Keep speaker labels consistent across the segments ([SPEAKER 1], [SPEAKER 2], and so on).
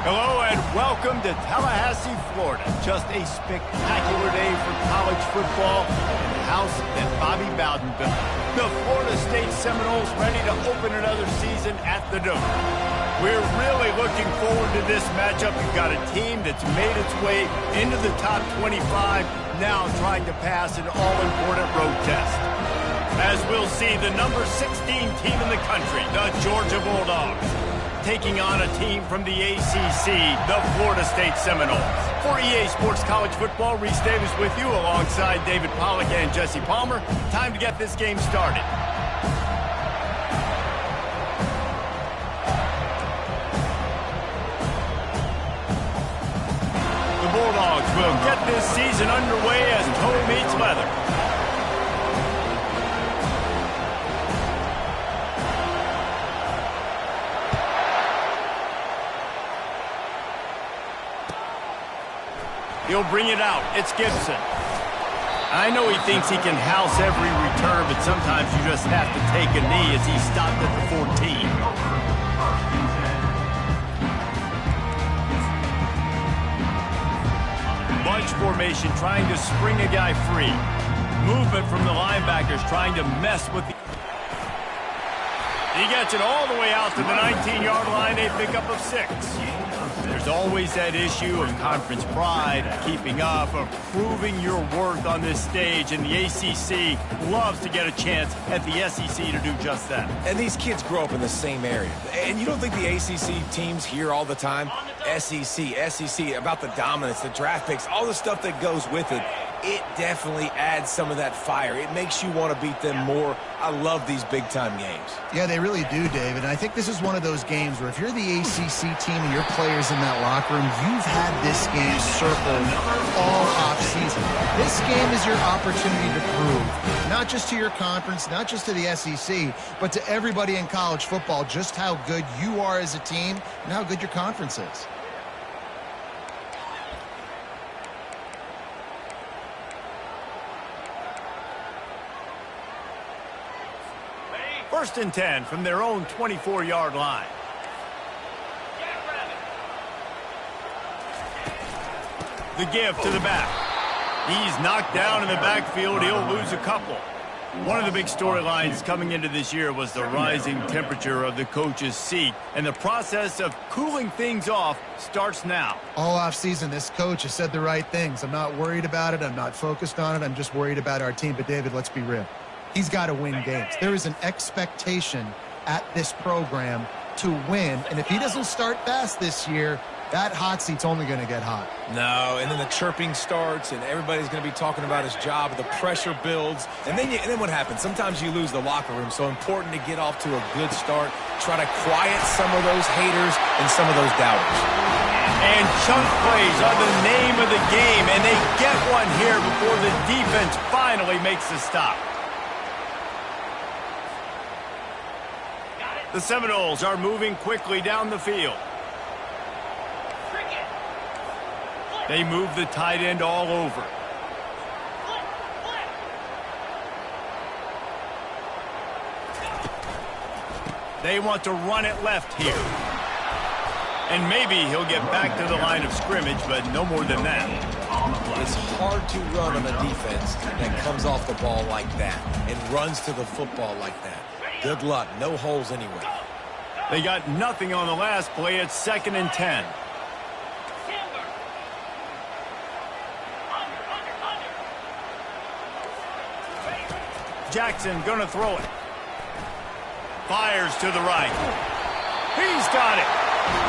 [SPEAKER 1] Hello and welcome to Tallahassee, Florida. Just a spectacular day for college football in the house that Bobby Bowden built. The Florida State Seminoles ready to open another season at the Dome. We're really looking forward to this matchup. You've got a team that's made its way into the top 25, now trying to pass an all-important road test. As we'll see, the number 16 team in the country, the Georgia Bulldogs, taking on a team from the ACC, the Florida State Seminoles. For EA Sports College Football, Reese Davis with you alongside David Pollack and Jesse Palmer. Time to get this game started. The Bulldogs will get this season underway as toe meets leather. He'll bring it out. It's Gibson. I know he thinks he can house every return, but sometimes you just have to take a knee as he stopped at the 14. Bunch formation trying to spring a guy free. Movement from the linebackers trying to mess with the... He gets it all the way out to the 19-yard line, a pickup of 6. There's always that issue of conference pride, keeping up, of proving your worth on this stage, and the ACC loves to get a chance at the SEC to do just that.
[SPEAKER 2] And these kids grow up in the same area. And you don't think the ACC teams hear all the time, SEC, about the dominance, the draft picks, all the stuff that goes with it. It definitely adds some of that fire. It makes you want to beat them more. I love these big-time games.
[SPEAKER 3] Yeah, they really do, David. And I think this is one of those games where if you're the ACC team and your players in that locker room, you've had this game circled all offseason. This game is your opportunity to prove, not just to your conference, not just to the SEC, but to everybody in college football, just how good you are as a team and how good your conference is.
[SPEAKER 1] First and 10 from their own 24-yard line. The give to the back. He's knocked down in the backfield. He'll lose a couple. One of the big storylines coming into this year was the rising temperature of the coach's seat, and the process of cooling things off starts now.
[SPEAKER 3] All offseason, this coach has said the right things. I'm not worried about it. I'm not focused on it. I'm just worried about our team. But, David, let's be real. He's got to win games. There is an expectation at this program to win, and if he doesn't start fast this year, that hot seat's only going to get hot.
[SPEAKER 2] No, and then the chirping starts, and everybody's going to be talking about his job. The pressure builds, and then what happens? Sometimes you lose the locker room, so important to get off to a good start. Try to quiet some of those haters and some of those doubters.
[SPEAKER 1] And chunk plays are the name of the game, and they get one here before the defense finally makes the stop. The Seminoles are moving quickly down the field. They move the tight end all over. They want to run it left here. And maybe he'll get back to the line of scrimmage, but no more than that.
[SPEAKER 2] It's hard to run on a defense that comes off the ball like that and runs to the football like that. Good luck. No holes anyway.
[SPEAKER 1] They got nothing on the last play. It's 2nd and 10. Jackson gonna throw it. Fires to the right. He's got it.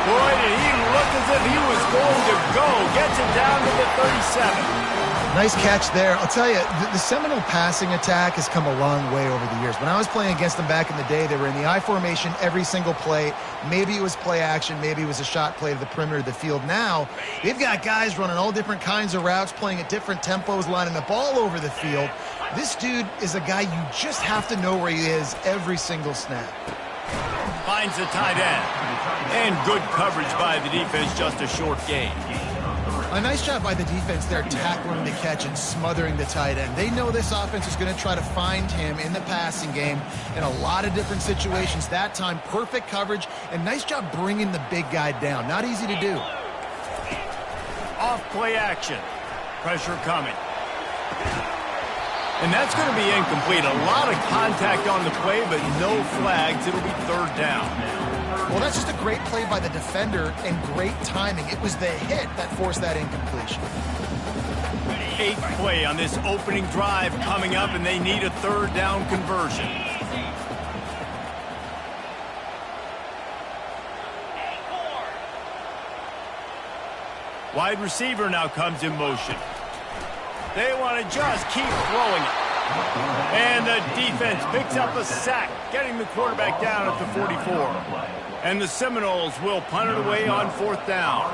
[SPEAKER 1] Boy, did he look as if he was going to go. Gets it down to the 37.
[SPEAKER 3] Nice catch there. I'll tell you, the Seminole passing attack has come a long way over the years. When I was playing against them back in the day, they were in the I formation every single play. Maybe it was play action. Maybe it was a shot play to the perimeter of the field. Now, they've got guys running all different kinds of routes, playing at different tempos, lining up all over the field. This dude is a guy you just have to know where he is every single snap.
[SPEAKER 1] Finds the tight end. And good coverage by the defense, just a short gain.
[SPEAKER 3] A nice job by the defense there, tackling the catch and smothering the tight end. They know this offense is going to try to find him in the passing game in a lot of different situations. That time, perfect coverage, and nice job bringing the big guy down. Not easy to do.
[SPEAKER 1] Off play action. Pressure coming. And that's going to be incomplete. A lot of contact on the play, but no flags. It'll be third down.
[SPEAKER 3] Well, that's just a great play by the defender and great timing. It was the hit that forced that incompletion.
[SPEAKER 1] 8th play on this opening drive coming up, and they need a third down conversion. Wide receiver now comes in motion. They want to just keep throwing it. And the defense picks up a sack, getting the quarterback down at the 44. And the Seminoles will punt it away on 4th down.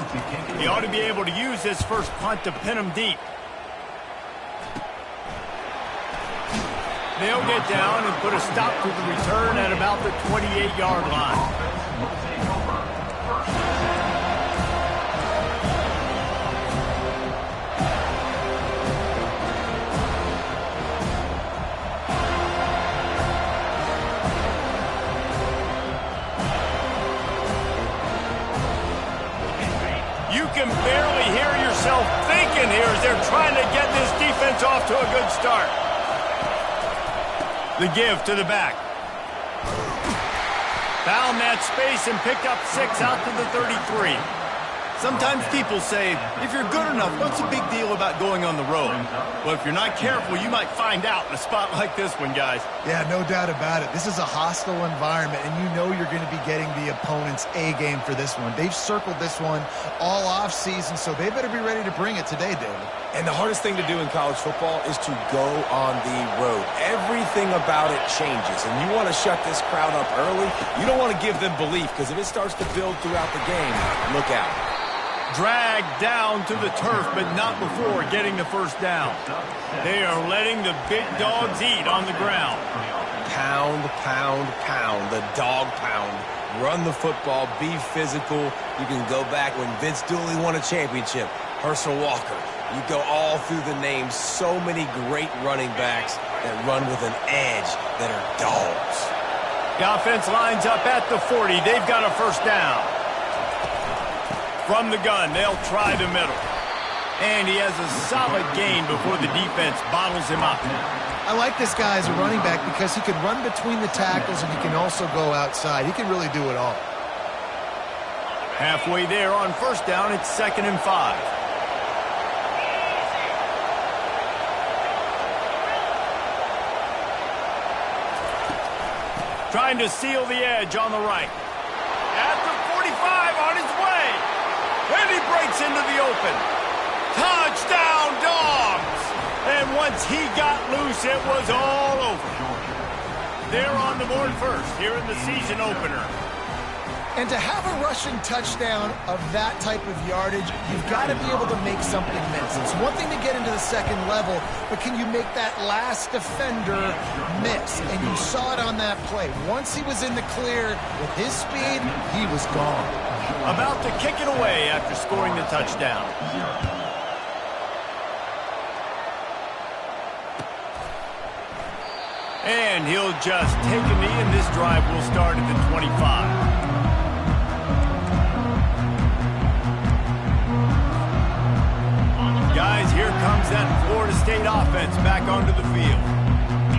[SPEAKER 1] They ought to be able to use this first punt to pin them deep. They'll get down and put a stop to the return at about the 28-yard line. You can barely hear yourself thinking here as they're trying to get this defense off to a good start. The give to the back. Found that space and picked up 6 out to the 33. Sometimes people say, if you're good enough, what's the big deal about going on the road? Well, if you're not careful, you might find out in a spot like this one, guys.
[SPEAKER 3] Yeah, no doubt about it. This is a hostile environment, and you know you're going to be getting the opponent's A game for this one. They've circled this one all off season, so they better be ready to bring it today, David.
[SPEAKER 2] And the hardest thing to do in college football is to go on the road. Everything about it changes, and you want to shut this crowd up early. You don't want to give them belief, because if it starts to build throughout the game, look out.
[SPEAKER 1] Dragged down to the turf, but not before getting the first down. They are letting the big dogs eat on the ground.
[SPEAKER 2] Pound, pound, pound, the dog pound. Run the football, be physical. You can go back when Vince Dooley won a championship. Herschel Walker. You go all through the names. So many great running backs that run with an edge that are dogs.
[SPEAKER 1] The offense lines up at the 40. They've got a first down. From the gun, they'll try the middle. And he has a solid gain before the defense bottles him up.
[SPEAKER 3] I like this guy as a running back because he can run between the tackles and he can also go outside. He can really do it all.
[SPEAKER 1] Halfway there on first down, it's 2nd and 5. Trying to seal the edge on the right. At the 45 on his way. And he breaks into the open. Touchdown, Dogs! And once he got loose, it was all over. They're on the board first here in the season opener.
[SPEAKER 3] And to have a rushing touchdown of that type of yardage, you've got to be able to make something miss. It's one thing to get into the second level, but can you make that last defender miss? And you saw it on that play. Once he was in the clear with his speed, he was gone.
[SPEAKER 1] About to kick it away after scoring the touchdown. And he'll just take a knee, and this drive will start at the 25. Guys, here comes that Florida State offense back onto the field.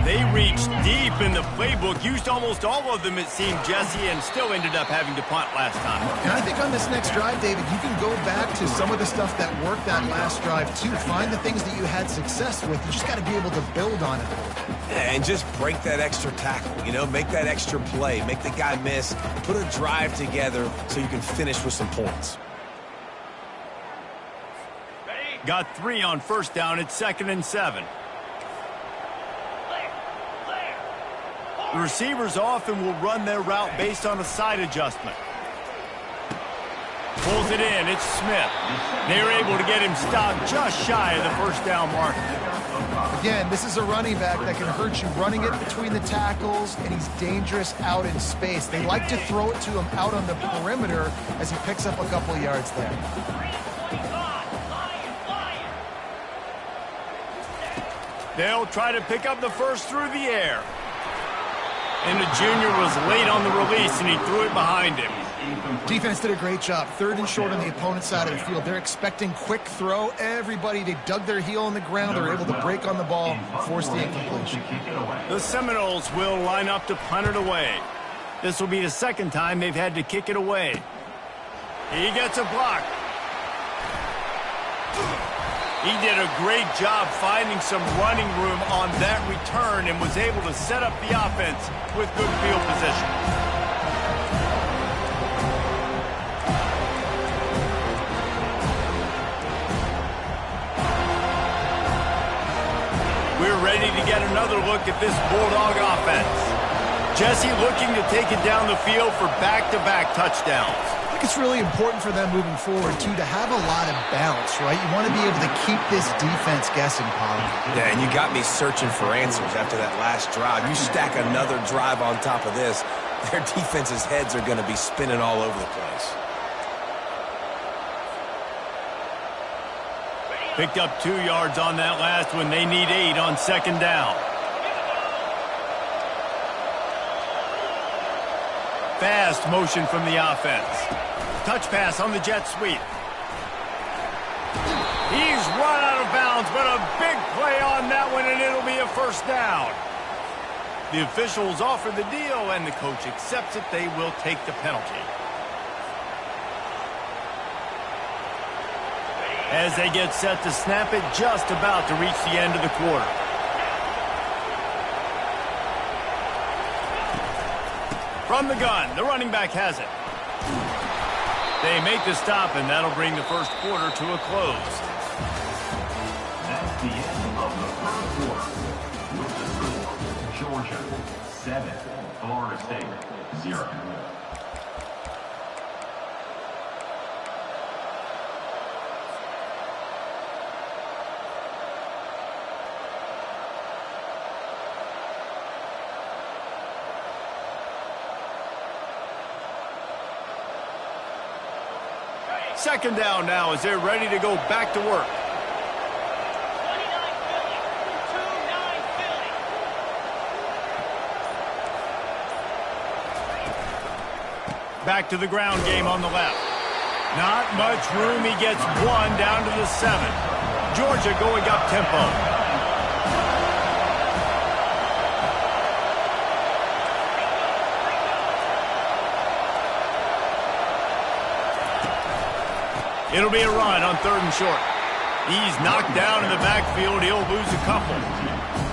[SPEAKER 1] They reached deep in the playbook, used almost all of them, it seemed, Jesse, and still ended up having to punt last time.
[SPEAKER 3] And I think on this next drive, David, you can go back to some of the stuff that worked that last drive, too. Find the things that you had success with. You just got to be able to build on it a little bit.
[SPEAKER 2] And just break that extra tackle, you know, make that extra play, make the guy miss, put a drive together so you can finish with some points.
[SPEAKER 1] Got 3 on first down. It's 2nd and 7. The receivers often will run their route based on a side adjustment. Pulls it in. It's Smith. They're able to get him stopped just shy of the first down mark.
[SPEAKER 3] Again, this is a running back that can hurt you running it between the tackles, and he's dangerous out in space. They like to throw it to him out on the perimeter as he picks up a couple of yards there.
[SPEAKER 1] They'll try to pick up the first through the air. And the junior was late on the release, and he threw it behind him.
[SPEAKER 3] Defense did a great job. 3rd and short on the opponent's side of the field. They're expecting quick throw. Everybody, they dug their heel on the ground. They were able to break on the ball, force the incompletion.
[SPEAKER 1] The Seminoles will line up to punt it away. This will be the 2nd time they've had to kick it away. He gets a block. He did a great job finding some running room on that return and was able to set up the offense with good field position. We're ready to get another look at this Bulldog offense. Jesse looking to take it down the field for back-to-back touchdowns.
[SPEAKER 3] I think it's really important for them moving forward, too, to have a lot of bounce, right? You want to be able to keep this defense guessing, Paul.
[SPEAKER 2] Yeah, and you got me searching for answers after that last drive. You stack another drive on top of this, their defense's heads are going to be spinning all over the place.
[SPEAKER 1] Picked up 2 yards on that last one. They need 8 on 2nd down. Fast motion from the offense. Touch pass on the jet sweep. He's run out of bounds, but a big play on that one, and it'll be a 1st down. The officials offer the deal, and the coach accepts it. They will take the penalty. As they get set to snap it, just about to reach the end of the quarter. From the gun, the running back has it. They make the stop, and that'll bring the 1st quarter to a close.
[SPEAKER 4] That's the end of the 1st quarter. With the score, Georgia 7, Florida State 0.
[SPEAKER 1] Second down now as they're ready to go back to work. Back to the ground game on the left. Not much room. He gets 1 down to the 7. Georgia going up tempo. It'll be a run on 3rd and short. He's knocked down in the backfield. He'll lose a couple.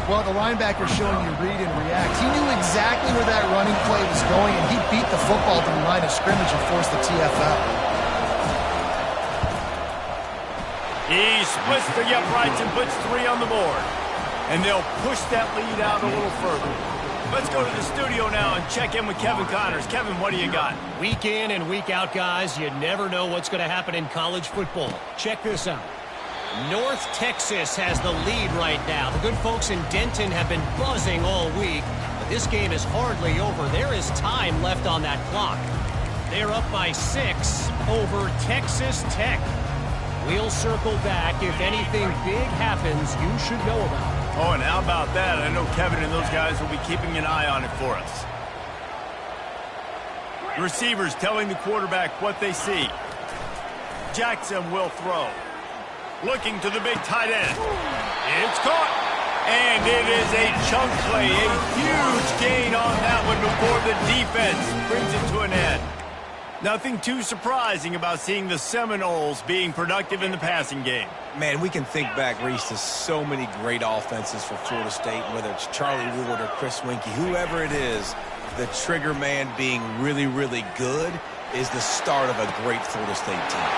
[SPEAKER 3] Well, the linebacker's showing you read and react. He knew exactly where that running play was going, and he beat the football to the line of scrimmage and forced the TFL.
[SPEAKER 1] He splits the uprights and puts 3 on the board. And they'll push that lead out a little further. Let's go to the studio now and check in with Kevin Connors. Kevin, what do you got?
[SPEAKER 5] Week in and week out, guys, you never know what's going to happen in college football. Check this out. North Texas has the lead right now. The good folks in Denton have been buzzing all week, but this game is hardly over. There is time left on that clock. They're up by 6 over Texas Tech. We'll circle back. If anything big happens, you should know about it.
[SPEAKER 1] Oh, and how about that? I know Kevin and those guys will be keeping an eye on it for us. Receivers telling the quarterback what they see. Jackson will throw. Looking to the big tight end. It's caught. And it is a chunk play. A huge gain on that one before the defense brings it to an end. Nothing too surprising about seeing the Seminoles being productive in the passing game.
[SPEAKER 2] Man, we can think back, Reese, to so many great offenses for Florida State, whether it's Charlie Ward or Chris Winkie, whoever it is, the trigger man being really, really good is the start of a great Florida State team.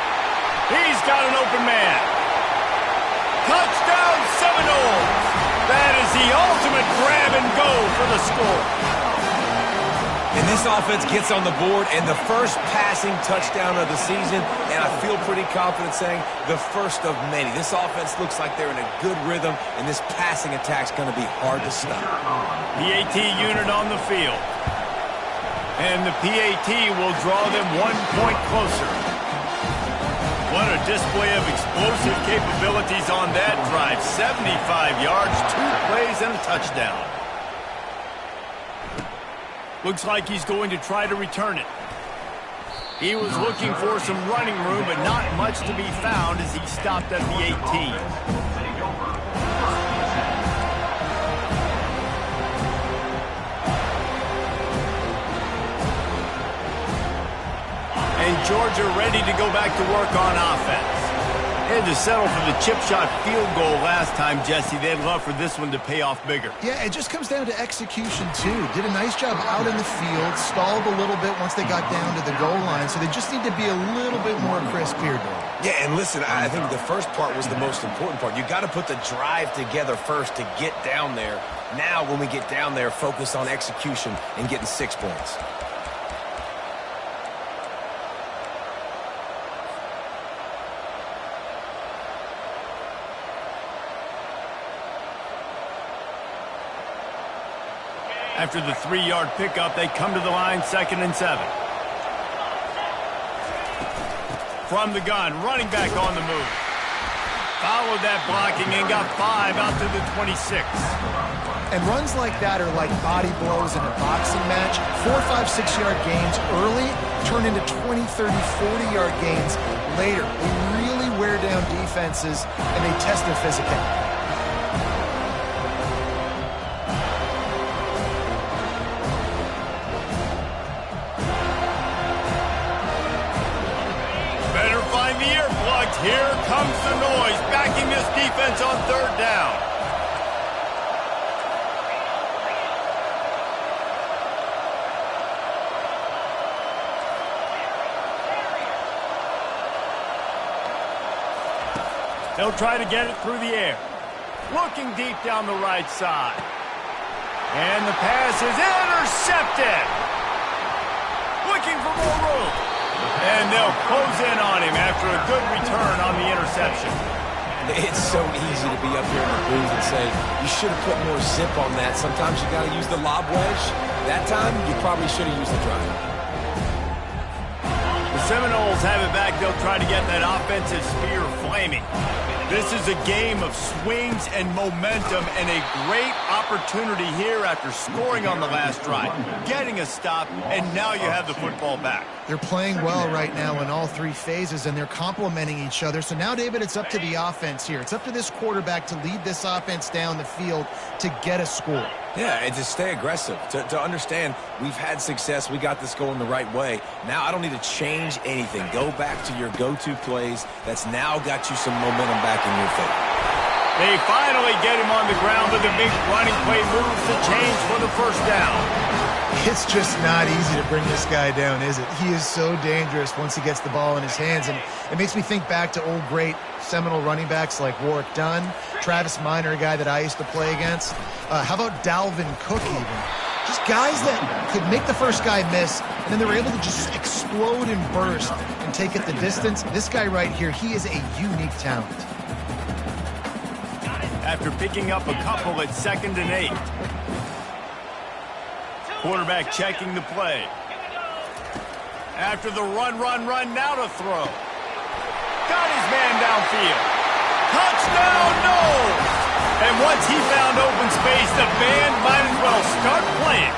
[SPEAKER 1] He's got an open man. Touchdown Seminoles! That is the ultimate grab and go for the score.
[SPEAKER 2] And this offense gets on the board and the first passing touchdown of the season, and I feel pretty confident saying the first of many. This offense looks like they're in a good rhythm, and this passing attack's going to be hard to stop.
[SPEAKER 1] PAT unit on the field. And the PAT will draw them 1 point closer. What a display of explosive capabilities on that drive. 75 yards, 2 plays, and a touchdown. Looks like he's going to try to return it. He was looking for some running room, but not much to be found as he stopped at the 18. And Georgia ready to go back to work on offense. They had to settle for the chip shot field goal last time, Jesse. They'd love for this one to pay off bigger.
[SPEAKER 3] Yeah, it just comes down to execution, too. Did a nice job out in the field, stalled a little bit once they got down to the goal line, so they just need to be a little bit more crisp here, Bill.
[SPEAKER 2] Yeah, and listen, I think the first part was the most important part. You got to put the drive together first to get down there. Now, when we get down there, focus on execution and getting 6 points.
[SPEAKER 1] After the 3-yard pickup, they come to the line, 2nd and 7. From the gun, running back on the move. Followed that blocking and got 5 out to the 26.
[SPEAKER 3] And runs like that are like body blows in a boxing match. 4, 5, 6-yard gains early turn into 20, 30, 40-yard gains later. They really wear down defenses, and they test their physicality.
[SPEAKER 1] Here comes the noise, backing this defense on 3rd down. They'll try to get it through the air. Looking deep down the right side. And the pass is intercepted. Looking for more room. And they'll close in on him after a good return on the interception.
[SPEAKER 2] It's so easy to be up here in the booth and say, you should have put more zip on that. Sometimes you got to use the lob wedge. That time, you probably should have used the drive.
[SPEAKER 1] The Seminoles have it back. They'll try to get that offensive spear flaming. This is a game of swings and momentum, and a great opportunity here after scoring on the last drive, getting a stop, and now you have the football back.
[SPEAKER 3] They're playing well right now in all 3 phases, and they're complementing each other. So now, David, it's up to the offense here. It's up to this quarterback to lead this offense down the field to get a score.
[SPEAKER 2] Yeah, and to stay aggressive, to understand we've had success, we got this going the right way. Now I don't need to change anything. Go back to your go-to plays. That's now got you some momentum back in your favor.
[SPEAKER 1] They finally get him on the ground, but the big running play moves the change for the 1st down.
[SPEAKER 3] It's just not easy to bring this guy down, is it? He is so dangerous once he gets the ball in his hands, and it makes me think back to old great Seminole running backs like Warwick Dunn, Travis Minor, a guy that I used to play against. How about Dalvin Cook even? Just guys that could make the first guy miss, and then they were able to just explode and burst and take it the distance. This guy right here, he is a unique talent.
[SPEAKER 1] After picking up a couple at 2nd and 8. Quarterback checking the play. After the run, now to throw. Got his man downfield. Touchdown, no! And once he found open space, the band might as well start playing.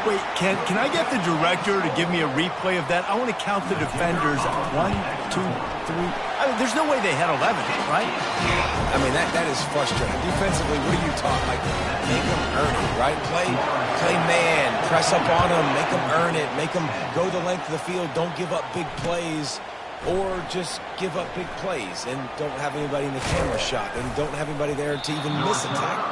[SPEAKER 1] Wait, can I get the director to give me a replay of that? I want to count the defenders. 1, 2, 3. I mean, there's no way they had 11, right?
[SPEAKER 2] I mean, that is frustrating. Defensively, what are you taught? Like, make them earn it, right? Play man, press up on them, make them earn it, make them go the length of the field, don't give up big plays, or just give up big plays and don't have anybody in the camera shot and don't have anybody there to even miss a tackle.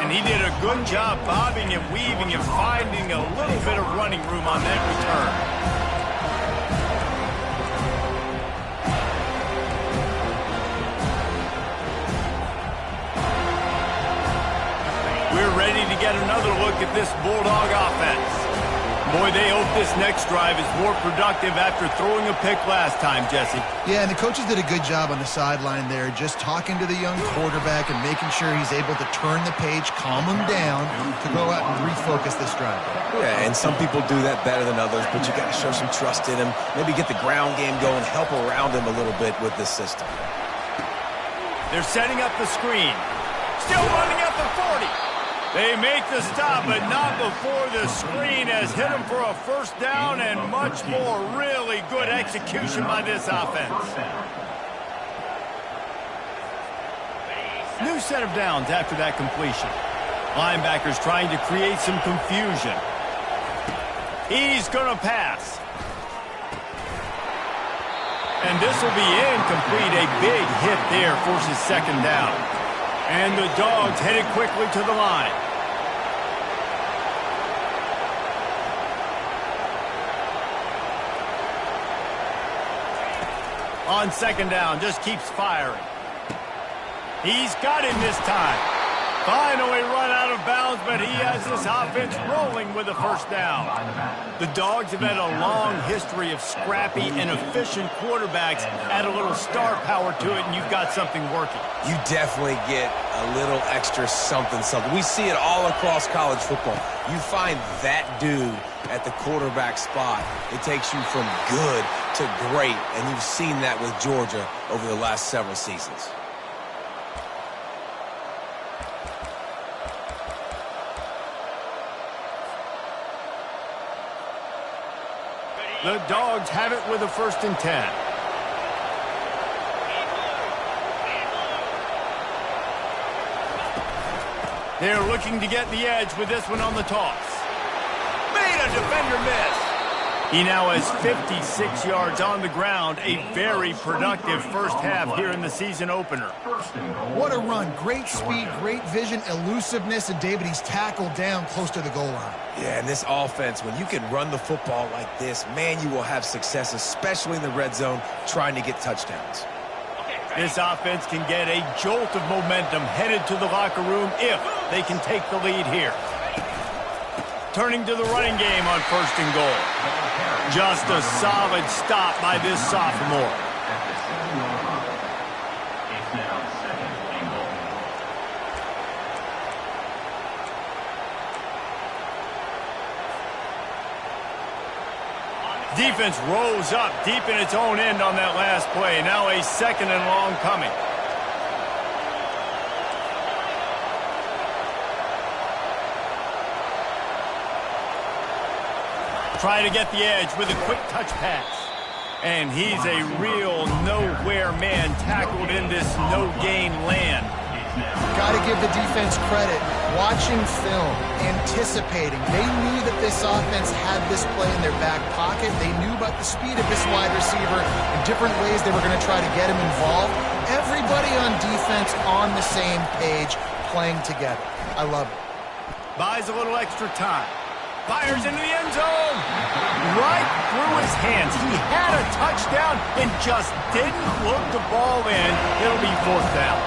[SPEAKER 1] And he did a good job bobbing and weaving and finding a little bit of running room on that return. We're ready to get another look at this Bulldog offense. Boy, they hope this next drive is more productive after throwing a pick last time, Jesse.
[SPEAKER 3] Yeah, and the coaches did a good job on the sideline there, just talking to the young quarterback and making sure he's able to turn the page, calm him down to go out and refocus this drive.
[SPEAKER 2] Yeah, and some people do that better than others, but you got to show some trust in him. Maybe get the ground game going, help around him a little bit with this system.
[SPEAKER 1] They're setting up the screen. Still running at the 40. They make the stop, but not before the screen has hit them for a first down and much more. Really good execution by this offense. New set of downs after that completion. Linebackers trying to create some confusion. He's going to pass. And this will be incomplete. A big hit there forces second down. And the Dogs headed quickly to the line. On second down, just keeps firing. He's got him this time. Finally run out of bounds, but he has this offense rolling with a first down. The Dogs have had a long history of scrappy and efficient quarterbacks. Add a little star power to it, and you've got something working.
[SPEAKER 2] You definitely get a little extra something. We see it all across college football. You find that dude at the quarterback spot, it takes you from good to great, and you've seen that with Georgia over the last several seasons.
[SPEAKER 1] The Dogs have it with a 1st and 10. They're looking to get the edge with this one on the toss. Made a defender miss. He now has 56 yards on the ground. A very productive first half here in the season opener.
[SPEAKER 3] What a run. Great speed, great vision, elusiveness, and David, he's tackled down close to the goal line.
[SPEAKER 2] Yeah, and this offense, when you can run the football like this, man, you will have success, especially in the red zone, trying to get touchdowns.
[SPEAKER 1] This offense can get a jolt of momentum headed to the locker room if they can take the lead here. Turning to the running game on 1st and goal. Just a solid stop by this sophomore. Defense rose up deep in its own end on that last play. Now a 2nd and long coming. Try to get the edge with a quick touch pass. And he's a real nowhere man tackled in this no-gain land.
[SPEAKER 3] Got to give the defense credit. Watching film, anticipating. They knew that this offense had this play in their back pocket. They knew about the speed of this wide receiver and different ways they were going to try to get him involved. Everybody on defense on the same page, playing together. I love it.
[SPEAKER 1] Buys a little extra time. Fires into the end zone. Right through his hands. He had a touchdown and just didn't look the ball in. It'll be 4th down.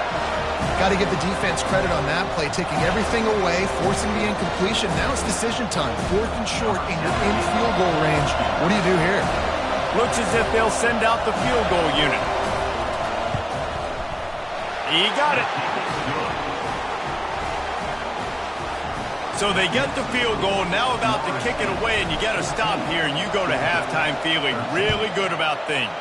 [SPEAKER 3] Got to give the defense credit on that play, taking everything away, forcing the incompletion. Now it's decision time. 4th and short, and you're in field goal range. What do you do here?
[SPEAKER 1] Looks as if they'll send out the field goal unit. He got it. So they get the field goal, now about to kick it away, and you got to stop here, and you go to halftime feeling really good about things.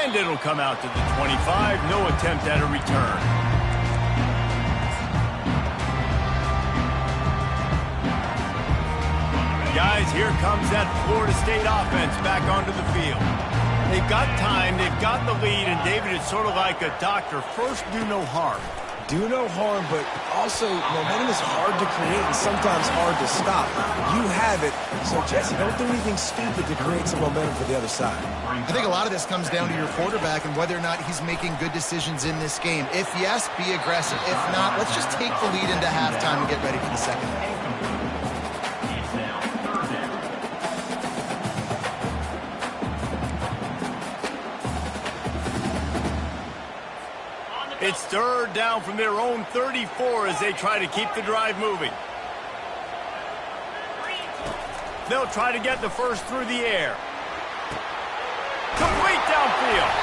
[SPEAKER 1] And it'll come out to the 25, no attempt at a return. Guys, here comes that Florida State offense back onto the field. They've got time, they've got the lead, and David, it's sort of like a doctor. First, do no harm.
[SPEAKER 2] Do no harm, but also momentum is hard to create and sometimes hard to stop. You have it, so Jesse, don't do anything stupid to create some momentum for the other side.
[SPEAKER 3] I think a lot of this comes down to your quarterback and whether or not he's making good decisions in this game. If yes, be aggressive. If not, let's just take the lead into halftime and get ready for the second half.
[SPEAKER 1] It's third down from their own 34 as they try to keep the drive moving. They'll try to get the first through the air. Complete downfield.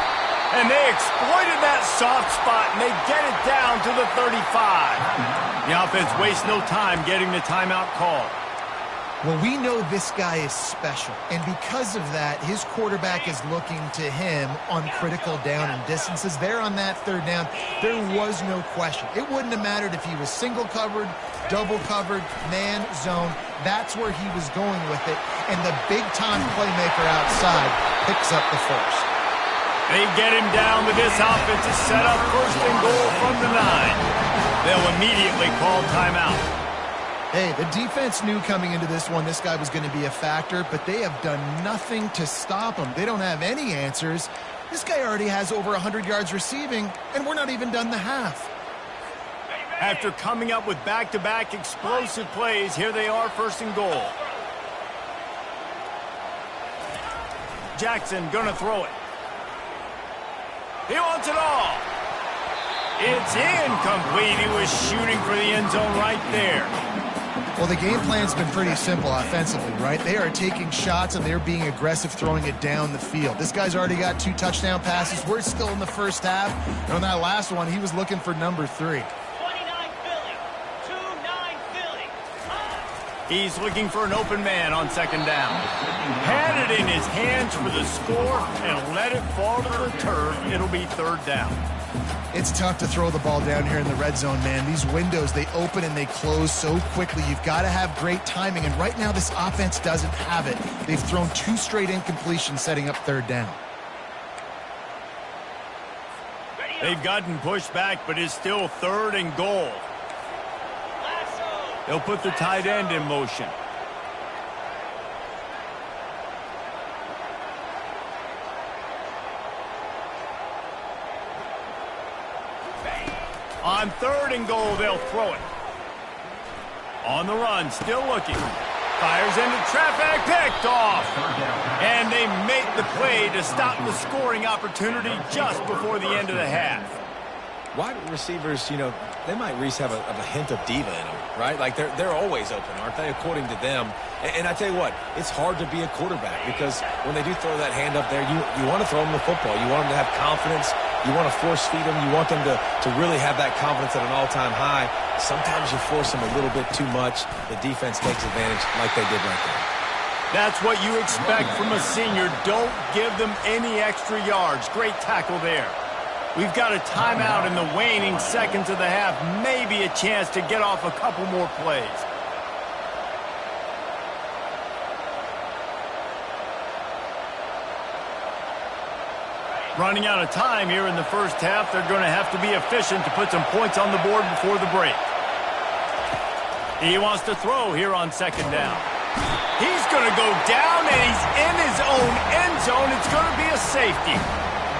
[SPEAKER 1] And they exploited that soft spot, and they get it down to the 35. The offense wastes no time getting the timeout call.
[SPEAKER 3] Well, we know this guy is special, and because of that, his quarterback is looking to him on critical down and distances. There on that third down, there was no question. It wouldn't have mattered if he was single covered, double covered, man, zone. That's where he was going with it, and the big-time playmaker outside picks up the first.
[SPEAKER 1] They get him down with this offense is set up first and goal from the 9. They'll immediately call timeout.
[SPEAKER 3] Hey, the defense knew coming into this one this guy was going to be a factor, but they have done nothing to stop him. They don't have any answers. This guy already has over 100 yards receiving, and we're not even done the half.
[SPEAKER 1] After coming up with back-to-back explosive plays, here they are first and goal. Jackson gonna throw it. He wants it all. It's incomplete. He was shooting for the end zone right there.
[SPEAKER 3] Well, the game plan's been pretty simple offensively, right? They are taking shots, and they're being aggressive throwing it down the field. This guy's already got 2 touchdown passes. We're still in the first half. And on that last one, he was looking for number 3.
[SPEAKER 6] 29 Philly. 2-9 Philly.
[SPEAKER 1] He's looking for an open man on second down. Had it in his hands for the score and let it fall to the turf. It'll be third down.
[SPEAKER 3] It's tough to throw the ball down here in the red zone, man. These windows, they open and they close so quickly. You've got to have great timing, and right now this offense doesn't have it. They've thrown 2 straight incompletions setting up third down.
[SPEAKER 1] They've gotten pushed back, but it's still third and goal. They'll put the tight end in motion. On third and goal, they'll throw it. On the run, still looking. Fires into traffic, picked off. And they make the play to stop the scoring opportunity just before the end of the half.
[SPEAKER 2] Wide receivers, you know, they might at least have a hint of diva in them, right? Like they're always open, aren't they, according to them? And I tell you what, it's hard to be a quarterback because when they do throw that hand up there, you want to throw them the football. You want them to have confidence. You want to force feed them. You want them to really have that confidence at an all-time high. Sometimes you force them a little bit too much. The defense takes advantage like they did right there.
[SPEAKER 1] That's what you expect from a senior. Don't give them any extra yards. Great tackle there. We've got a timeout in the waning seconds of the half. Maybe a chance to get off a couple more plays. Running out of time here in the first half. They're going to have to be efficient to put some points on the board before the break. He wants to throw here on second down. He's going to go down, and he's in his own end zone. It's going to be a safety.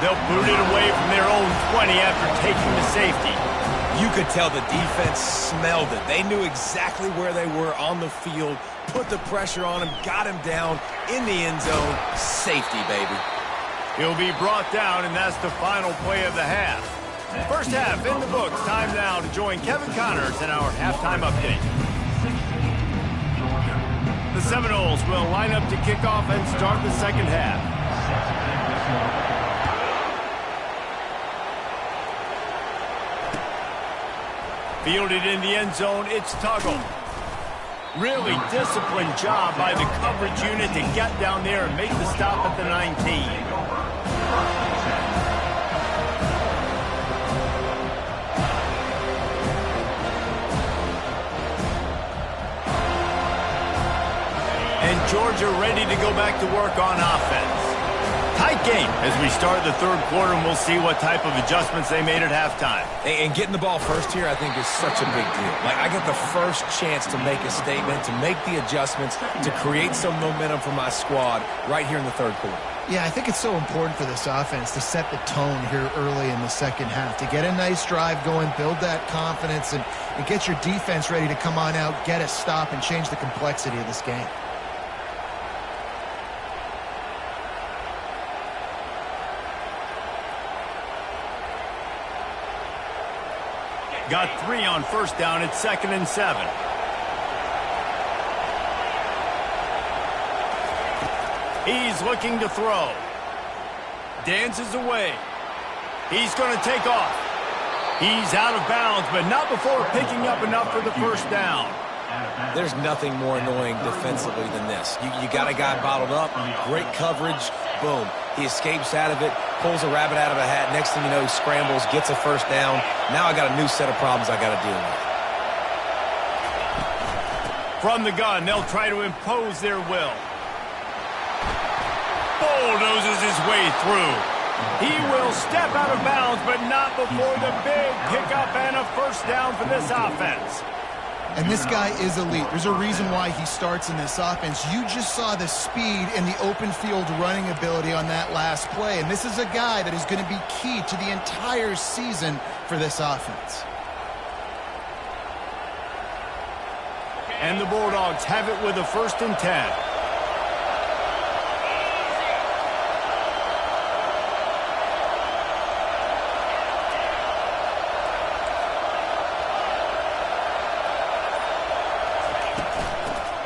[SPEAKER 1] They'll boot it away from their own 20 after taking the safety.
[SPEAKER 2] You could tell the defense smelled it. They knew exactly where they were on the field, put the pressure on him, got him down in the end zone. Safety, baby.
[SPEAKER 1] He'll be brought down, and that's the final play of the half. First half in the books. Time now to join Kevin Connors in our halftime update. The Seminoles will line up to kick off and start the second half. Fielded in the end zone, it's Tuggle. Really disciplined job by the coverage unit to get down there and make the stop at the 19. And Georgia ready to go back to work on offense. Tight game as we start the third quarter, and we'll see what type of adjustments they made at halftime.
[SPEAKER 2] And getting the ball first here, I think, is such a big deal. Like, I get the first chance to make a statement, to make the adjustments, to create some momentum for my squad right here in the third quarter.
[SPEAKER 3] Yeah, I think it's so important for this offense to set the tone here early in the second half, to get a nice drive going, build that confidence, and get your defense ready to come on out, get a stop, and change the complexity of this game.
[SPEAKER 1] Got 3 on first down. It's 2nd and 7. He's looking to throw. Dances away. He's going to take off. He's out of bounds, but not before picking up enough for the first down.
[SPEAKER 2] There's nothing more annoying defensively than this. You got a guy bottled up, great coverage, boom. He escapes out of it, pulls a rabbit out of a hat. Next thing you know, he scrambles, gets a first down. Now I got a new set of problems I got to deal with.
[SPEAKER 1] From the gun, they'll try to impose their will. Bulldozes his way through. He will step out of bounds, but not before the big pickup and a first down for this offense.
[SPEAKER 3] And this guy is elite. There's a reason why he starts in this offense. You just saw the speed and the open field running ability on that last play. And this is a guy that is going to be key to the entire season for this offense.
[SPEAKER 1] And the Bulldogs have it with a 1st and 10.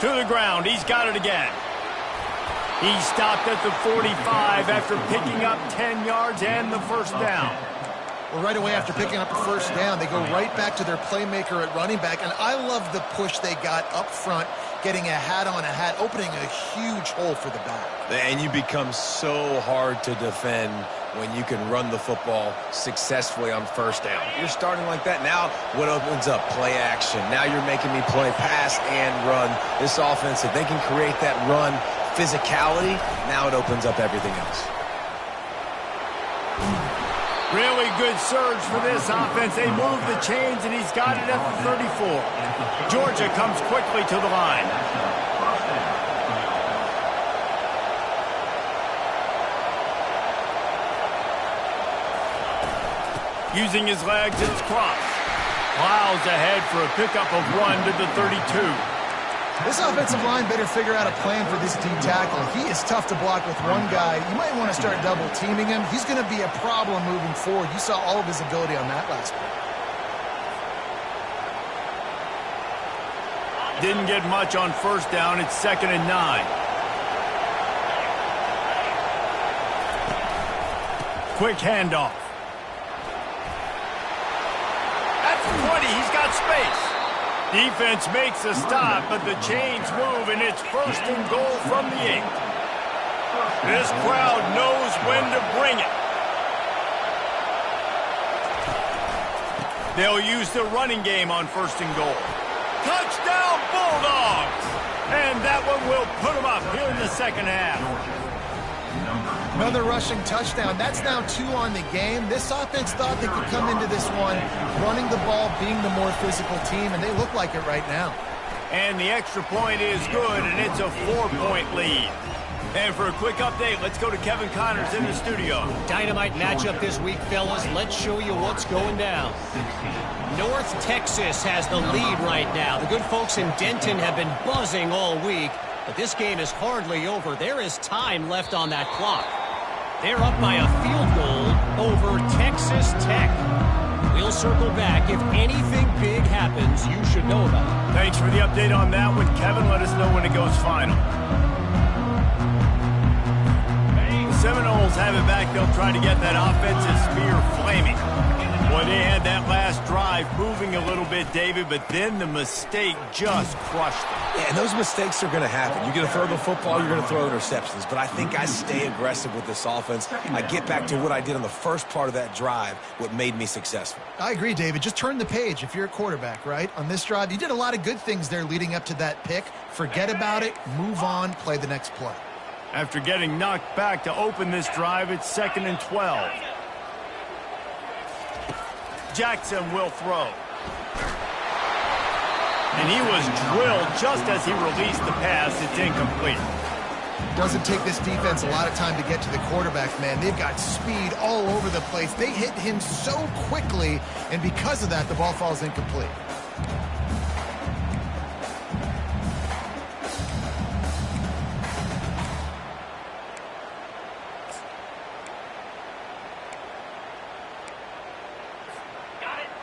[SPEAKER 1] To the ground. He's got it again. He stopped at the 45 after picking up 10 yards and the first down.
[SPEAKER 3] Well, right away after picking up a first down, they go right back to their playmaker at running back. And I love the push they got up front, getting a hat on a hat, opening a huge hole for the back.
[SPEAKER 2] And you become so hard to defend when you can run the football successfully on first down. You're starting like that. Now what opens up? Play action. Now you're making me play pass and run. This offense, if they can create that run physicality, now it opens up everything else.
[SPEAKER 1] Really good surge for this offense. They move the chains, and he's got it at the 34. Georgia comes quickly to the line. Using his legs, it's Cross. Plows ahead for a pickup of 1 to the 32.
[SPEAKER 3] This offensive line better figure out a plan for this D tackle. He is tough to block with one guy. You might want to start double teaming him. He's going to be a problem moving forward. You saw all of his ability on that last play.
[SPEAKER 1] Didn't get much on first down. It's 2nd and 9. Quick handoff. That's 20. He's got space. Defense makes a stop, but the chains move, and it's 1st and goal from the 8. This crowd knows when to bring it. They'll use the running game on 1st and goal. Touchdown, Bulldogs! And that one will put them up here in the second half.
[SPEAKER 3] Another rushing touchdown. That's now 2 on the game. This offense thought they could come into this one running the ball, being the more physical team, and they look like it right now.
[SPEAKER 1] And the extra point is good, and it's a 4-point lead. And for a quick update, let's go to Kevin Connors in the studio.
[SPEAKER 5] Dynamite matchup this week, fellas. Let's show you what's going down. North Texas has the lead right now. The good folks in Denton have been buzzing all week, but this game is hardly over. There is time left on that clock. They're up by a field goal over Texas Tech. We'll circle back. If anything big happens, you should know about it.
[SPEAKER 1] Thanks for the update on that one, Kevin. Let us know when it goes final. The Seminoles have it back. They'll try to get that offensive spear flaming. Boy, they had that last drive moving a little bit, David, but then the mistake just crushed them.
[SPEAKER 2] Yeah, and those mistakes are going to happen. You're going to throw the football, you're going to throw interceptions. But I think I stay aggressive with this offense. I get back to what I did on the first part of that drive, what made me successful.
[SPEAKER 3] I agree, David. Just turn the page if you're a quarterback, right? On this drive, you did a lot of good things there leading up to that pick. Forget about it, move on, play the next play.
[SPEAKER 1] After getting knocked back to open this drive, it's 2nd and 12. Jackson will throw. And he was drilled just as he released the pass. It's incomplete.
[SPEAKER 3] Doesn't take this defense a lot of time to get to the quarterback, man. They've got speed all over the place. They hit him so quickly, and because of that, the ball falls incomplete.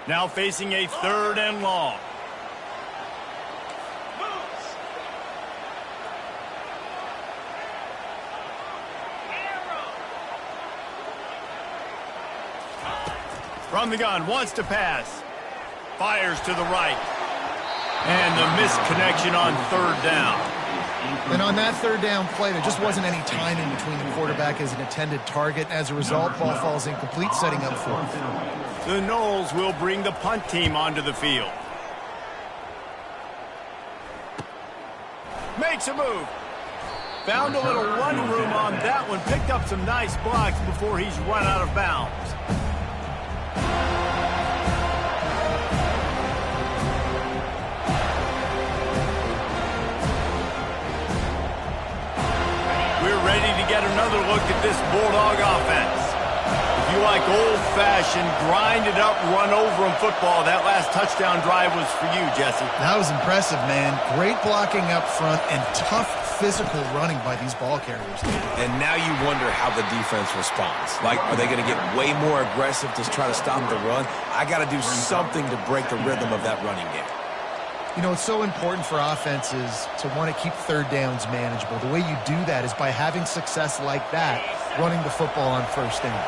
[SPEAKER 1] Now facing a 3rd and long. From the gun, wants to pass. Fires to the right. And the missed connection on 3rd down.
[SPEAKER 3] And on that 3rd down play, there just wasn't any timing between the quarterback as an intended target. As a result, ball falls incomplete, setting up 4th.
[SPEAKER 1] The Noles will bring the punt team onto the field. Makes a move. Found a little run room on that one. Picked up some nice blocks before he's run out of bounds. We're ready to get another look at this Bulldog offense. If you like old-fashioned, grinded-up, run-over-'em football, that last touchdown drive was for you, Jesse.
[SPEAKER 3] That was impressive, man. Great blocking up front and tough physical running by these ball carriers.
[SPEAKER 2] And now you wonder how the defense responds. Like, are they going to get way more aggressive to try to stop the run? I got to do something to break the rhythm of that running game.
[SPEAKER 3] You know, it's so important for offenses to want to keep 3rd downs manageable. The way you do that is by having success like that, running the football on 1st down.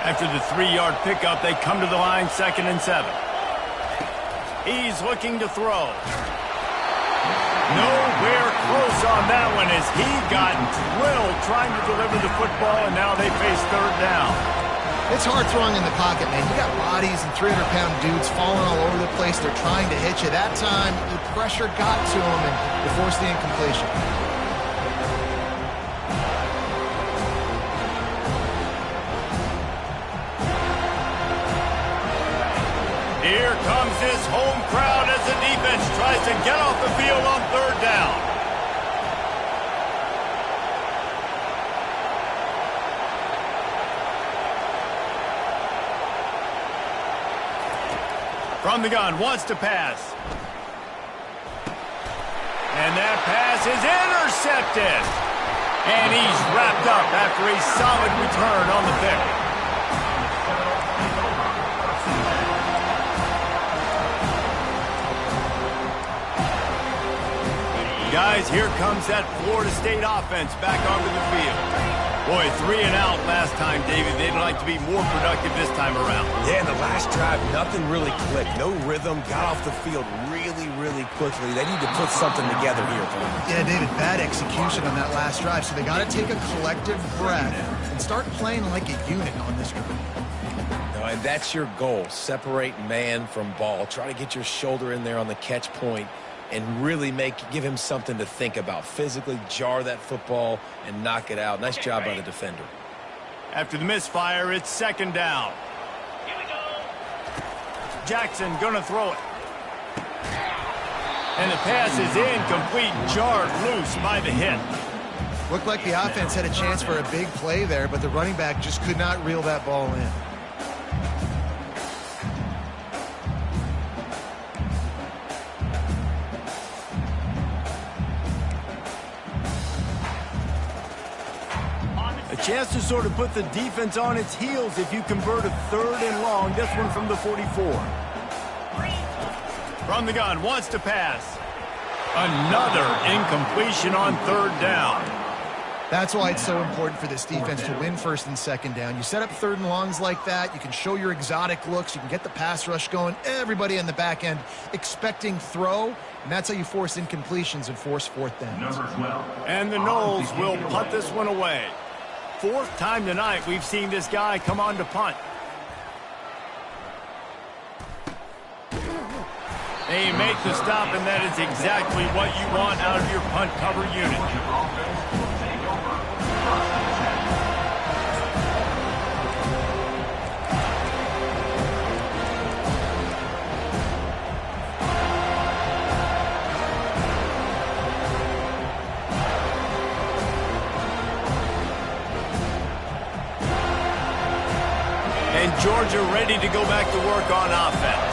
[SPEAKER 1] After the 3-yard pickup, they come to the line 2nd and 7. He's looking to throw. Nowhere close on that one as he got drilled trying to deliver the football, and now they face 3rd down.
[SPEAKER 3] It's hard throwing in the pocket, man. You got bodies and 300-pound dudes falling all over the place. They're trying to hit you. That time, the pressure got to him, and they forced the incompletion.
[SPEAKER 1] Here comes his home crowd as the defense tries to get off the field on 3rd down. From the gun, wants to pass. And that pass is intercepted. And he's wrapped up after a solid return on the pick. Guys, here comes that Florida State offense back onto the field. Boy, 3 and out last time, David. They'd like to be more productive this time around.
[SPEAKER 2] Yeah, in the last drive, nothing really clicked. No rhythm, got off the field really quickly. They need to put something together here.
[SPEAKER 3] Yeah, David, bad execution on that last drive, so they got to take a collective breath and start playing like a unit on this drive.
[SPEAKER 2] No, and that's your goal. Separate man from ball. Try to get your shoulder in there on the catch point and really give him something to think about. Physically jar that football and knock it out. Nice job by the defender.
[SPEAKER 1] After the misfire, it's 2nd down.
[SPEAKER 6] Here we go.
[SPEAKER 1] Jackson gonna throw it. And the pass is incomplete, jarred loose by the hit.
[SPEAKER 3] Looked like the offense had a chance for a big play there, but the running back just could not reel that ball in.
[SPEAKER 1] A chance to sort of put the defense on its heels if you convert a 3rd and long. This one from the 44. From the gun, wants to pass. Another incompletion on 3rd down.
[SPEAKER 3] That's why it's so important for this defense to win 1st and 2nd down. You set up 3rd and longs like that, you can show your exotic looks, you can get the pass rush going, everybody in the back end expecting throw, and that's how you force incompletions and force 4th downs.
[SPEAKER 1] And the Noles will punt this one away. 4th time tonight we've seen this guy come on to punt. They make the stop, and that is exactly what you want out of your punt cover unit. And Georgia ready to go back to work on offense.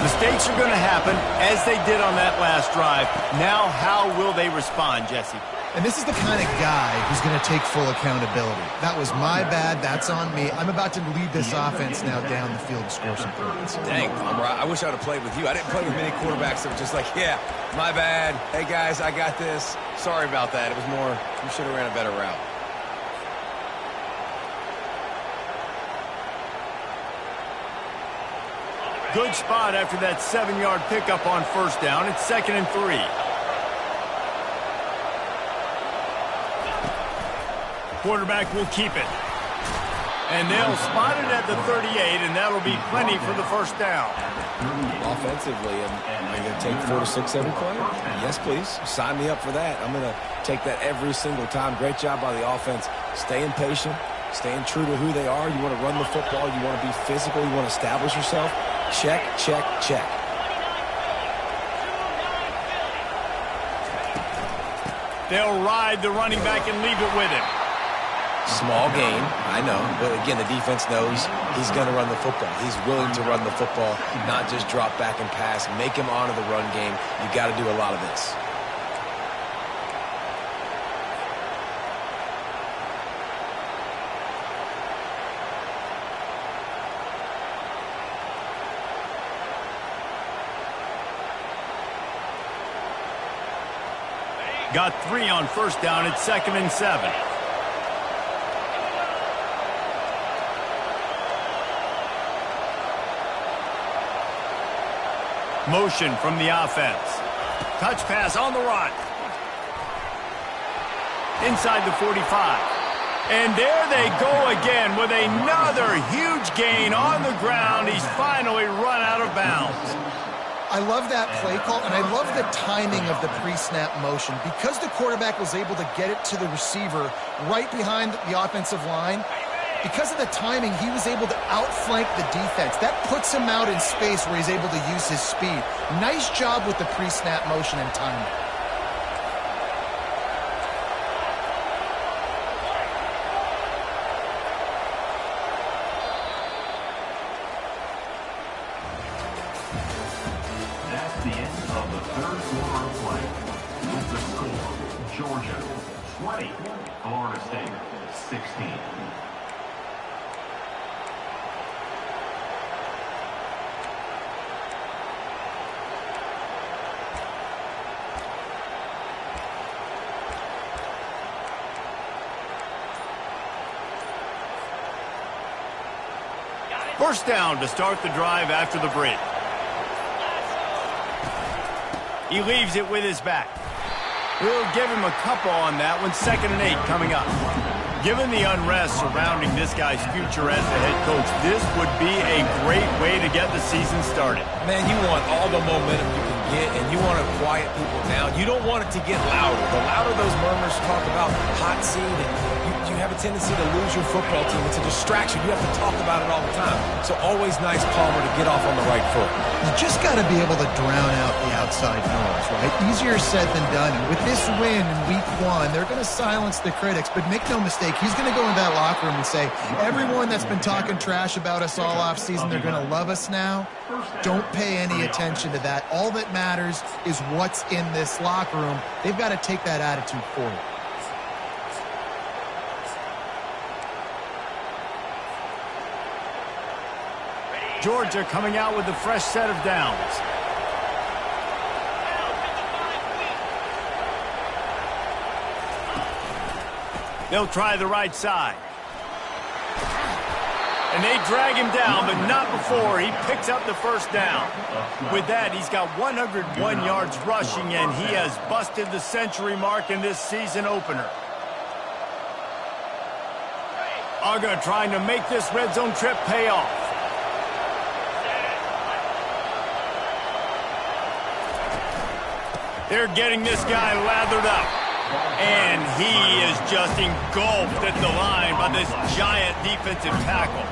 [SPEAKER 1] Mistakes are going to happen, as they did on that last drive. Now, how will they respond, Jesse?
[SPEAKER 3] And this is the kind of guy who's going to take full accountability. That was my bad. That's on me. I'm about to lead this offense now down the field and score some points.
[SPEAKER 2] Dang, Palmer, I wish I would have played with you. I didn't play with many quarterbacks that were just like, yeah, my bad. Hey, guys, I got this. Sorry about that. It was more, you should have ran a better route.
[SPEAKER 1] Good spot after that 7-yard pickup on first down. It's 2nd and 3. Quarterback will keep it. And they'll spot it at the 38, and that'll be plenty for the first down.
[SPEAKER 2] Offensively, am I going to take 4 to 6 every play? Yes, please. Sign me up for that. I'm going to take that every single time. Great job by the offense. Staying patient, staying true to who they are. You want to run the football. You want to be physical. You want to establish yourself. Check, check, check.
[SPEAKER 1] They'll ride the running back and leave it with him.
[SPEAKER 2] Small gain, I know. But again, the defense knows he's going to run the football. He's willing to run the football, not just drop back and pass. Make him honor the run game. You got to do a lot of this.
[SPEAKER 1] Got 3 on first down. It's 2nd and 7. Motion from the offense. Touch pass on the run. Inside the 45. And there they go again with another huge gain on the ground. He's finally run out of bounds.
[SPEAKER 3] I love that play call, and I love the timing of the pre-snap motion. Because the quarterback was able to get it to the receiver right behind the offensive line, because of the timing, he was able to outflank the defense. That puts him out in space where he's able to use his speed. Nice job with the pre-snap motion and timing.
[SPEAKER 4] That's the end of the third quarter of play. With the score, Georgia 20, Florida State 16.
[SPEAKER 1] First down to start the drive after the break. He leaves it with his back. We'll give him a couple on that one. 2nd and 8 coming up. Given the unrest surrounding this guy's future as the head coach, this would be a great way to get the season started.
[SPEAKER 2] Man, you want all the momentum you can get, and you want to quiet people down. You don't want it to get louder. The louder those murmurs talk about hot seat, and you have a tendency to lose your football team. It's a distraction. You have to talk about it all the time. So always nice, Palmer, to get off on the right foot.
[SPEAKER 3] You just got to be able to drown out the outside noise, right? Easier said than done. And with this win in week 1, they're going to silence the critics. But make no mistake, he's going to go in that locker room and say, everyone that's been talking trash about us all offseason, they're going to love us now. Don't pay any attention to that. All that matters is what's in this locker room. They've got to take that attitude forward.
[SPEAKER 1] Georgia coming out with a fresh set of downs. They'll try the right side. And they drag him down, but not before he picks up the first down. With that, he's got 101 yards rushing, and he has busted the century mark in this season opener. Aga trying to make this red zone trip pay off. They're getting this guy lathered up. And he is just engulfed at the line by this giant defensive tackle.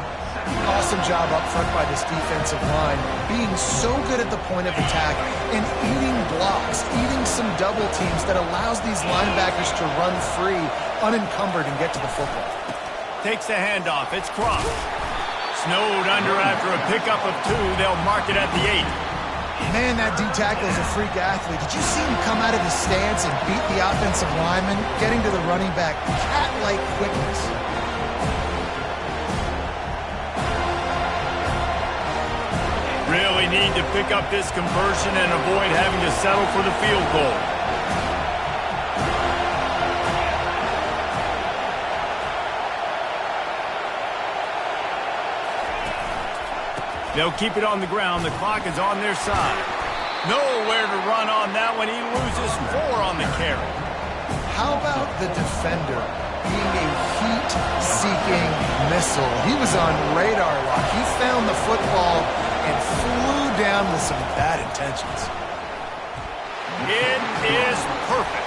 [SPEAKER 3] Awesome job up front by this defensive line, being so good at the point of attack and eating blocks, eating some double teams that allows these linebackers to run free, unencumbered, and get to the football.
[SPEAKER 1] Takes the handoff. It's Croft. Snowed under after a pickup of 2. They'll mark it at the 8.
[SPEAKER 3] Man, that D tackle is a freak athlete. Did you see him come out of his stance and beat the offensive lineman, getting to the running back? Cat-like quickness.
[SPEAKER 1] Really need to pick up this conversion and avoid having to settle for the field goal. They'll keep it on the ground. The clock is on their side. Nowhere to run on that one. He loses 4 on the carry.
[SPEAKER 3] How about the defender being a heat-seeking missile? He was on radar lock. He found the football and flew down with some bad intentions.
[SPEAKER 1] It is perfect.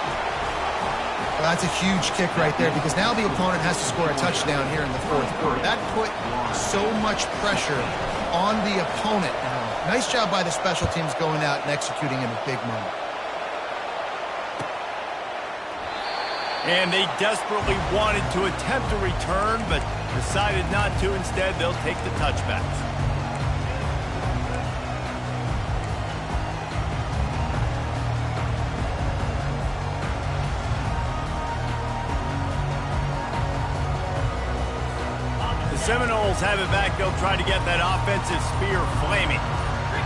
[SPEAKER 3] Well, that's a huge kick right there because now the opponent has to score a touchdown here in the fourth quarter. That put so much pressure on the opponent. Nice job by the special teams going out and executing in a big moment.
[SPEAKER 1] And they desperately wanted to attempt a return, but decided not to. Instead, they'll take the touchbacks. Seminoles have it back. They'll try to get that offensive spear flaming.